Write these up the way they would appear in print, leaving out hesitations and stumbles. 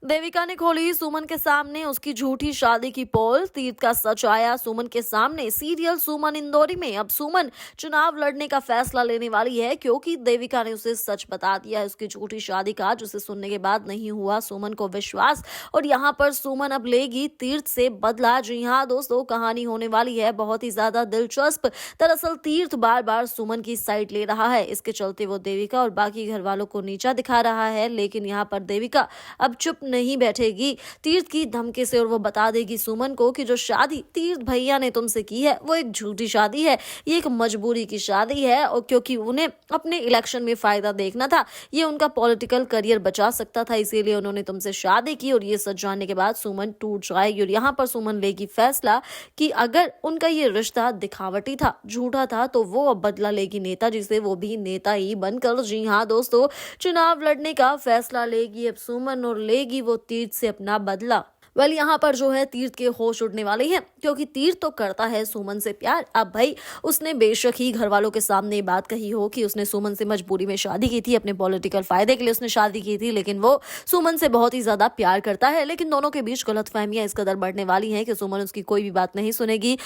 देविका ने खोली सुमन के सामने उसकी झूठी शादी की पोल। तीर्थ का सच आया सुमन के सामने। सीरियल सुमन इंदौरी में अब सुमन चुनाव लड़ने का फैसला लेने वाली है, क्योंकि देविका ने उसे सच बता दिया है उसकी झूठी शादी का, जिसे सुनने के बाद नहीं हुआ सुमन को विश्वास। और यहाँ पर सुमन अब लेगी तीर्थ से बदला। जी हाँ दोस्तों, कहानी होने वाली है बहुत ही ज्यादा दिलचस्प। दरअसल तीर्थ बार बार सुमन की साइड ले रहा है, इसके चलते वो देविका और बाकी घर वालों को नीचा दिखा रहा है। लेकिन यहाँ पर देविका अब चुप नहीं बैठेगी तीर्थ की धमकी से, और वो बता देगी सुमन को कि जो शादी तीर्थ भैया ने तुमसे की है वो एक झूठी शादी है, ये एक मजबूरी की शादी है। और क्योंकि उन्हें अपने इलेक्शन में फायदा देखना था, ये उनका पॉलिटिकल करियर बचा सकता था, इसीलिए उन्होंने तुमसे शादी की। और ये सच जानने के बाद सुमन टूट जाएगी। और यहाँ पर सुमन लेगी फैसला कि अगर उनका ये रिश्ता दिखावटी था, झूठा था, तो वो अब बदला लेगी नेताजी से, वो भी नेता ही बनकर। जी हाँ दोस्तों, चुनाव लड़ने का फैसला लेगी अब सुमन, और लेगी वो तीर्थ से अपना बदला। यहाँ पर जो है तीर्थ के होश उड़ने वाले हैं, क्योंकि तीर्थ तो करता है सुमन से प्यार। अब भाई उसने बेशक ही घर वालों के सामने ये बात कही हो कि उसने सुमन से मजबूरी में शादी की थी, अपने पॉलिटिकल फायदे के लिए उसने शादी की थी, लेकिन वो सुमन से बहुत ही ज्यादा प्यार करता है। लेकिन दोनों के बीच गलतफहमियां इस कदर बढ़ने वाली हैं कि सुमन उसकी कोई भी बात नहीं सुनेगी।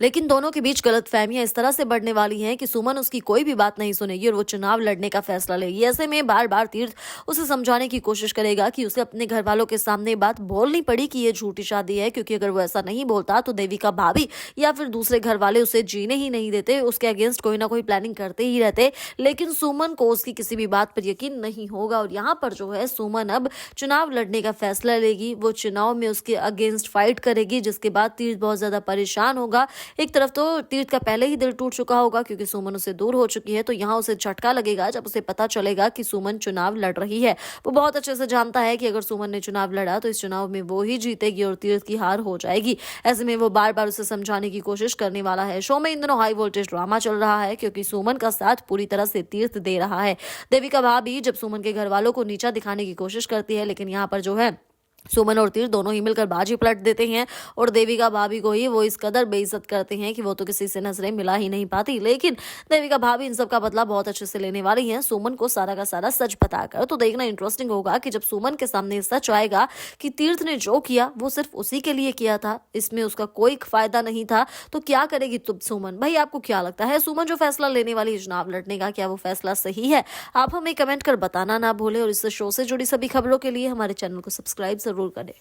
लेकिन दोनों के बीच गलतफहमियां इस तरह से बढ़ने वाली हैं कि सुमन उसकी कोई भी बात नहीं सुनेगी और वो चुनाव लड़ने का फैसला लेगी। ऐसे में बार बार तीर्थ उसे समझाने की कोशिश करेगा कि उसे अपने घर वालों के सामने बात बोलनी पड़ी कि ये झूठी शादी है, क्योंकि अगर वो ऐसा नहीं बोलता तो देविका भाभी या फिर दूसरे घर वाले उसे जीने ही नहीं देते, उसके अगेंस्ट कोई ना कोई प्लानिंग करते ही रहते। लेकिन सुमन को उसकी किसी भी बात पर यकीन नहीं होगा, और यहाँ पर जो है सुमन अब चुनाव लड़ने का फैसला लेगी। वो चुनाव में उसके अगेंस्ट फाइट करेगी, जिसके बाद तीर्थ बहुत ज्यादा परेशान होगा। एक तरफ तो तीर्थ का पहले ही दिल टूट चुका होगा क्योंकि सुमन उससे दूर हो चुकी है, तो यहाँ उसे झटका लगेगा जब उसे पता चलेगा कि सुमन चुनाव लड़ रही है। वो बहुत अच्छे से जानता है कि अगर सुमन ने चुनाव लड़ा तो इस चुनाव में वो ही जीतेगी और तीर्थ की हार हो जाएगी। ऐसे में वो बार बार उसे समझाने की कोशिश करने वाला है। शो में इन दिनों हाई वोल्टेज ड्रामा चल रहा है, क्योंकि सुमन का साथ पूरी तरह से तीर्थ दे रहा है। देविका भाभी जब सुमन के घर वालों को नीचा दिखाने की कोशिश करती है, लेकिन यहाँ पर जो है सुमन और तीर्थ दोनों ही मिलकर बाजी पलट देते हैं, और देविका भाभी को ही वो इस कदर बेइज्जत करते हैं कि वो तो किसी से नजरें मिला ही नहीं पाती। लेकिन देविका भाभी इन सब का बदला बहुत अच्छे से लेने वाली हैं, सुमन को सारा का सारा सच बताकर। तो देखना इंटरेस्टिंग होगा कि जब सुमन के सामने सच आएगा कि तीर्थ ने जो किया वो सिर्फ उसी के लिए किया था, इसमें उसका कोई फायदा नहीं था, तो क्या करेगी तुम सुमन? भाई आपको क्या लगता है, सुमन जो फैसला लेने वाली है चुनाव लड़ने का, क्या वो फैसला सही है? आप हमें कमेंट कर बताना ना भूले, और इस शो से जुड़ी सभी खबरों के लिए हमारे चैनल को सब्सक्राइब जरूर करें।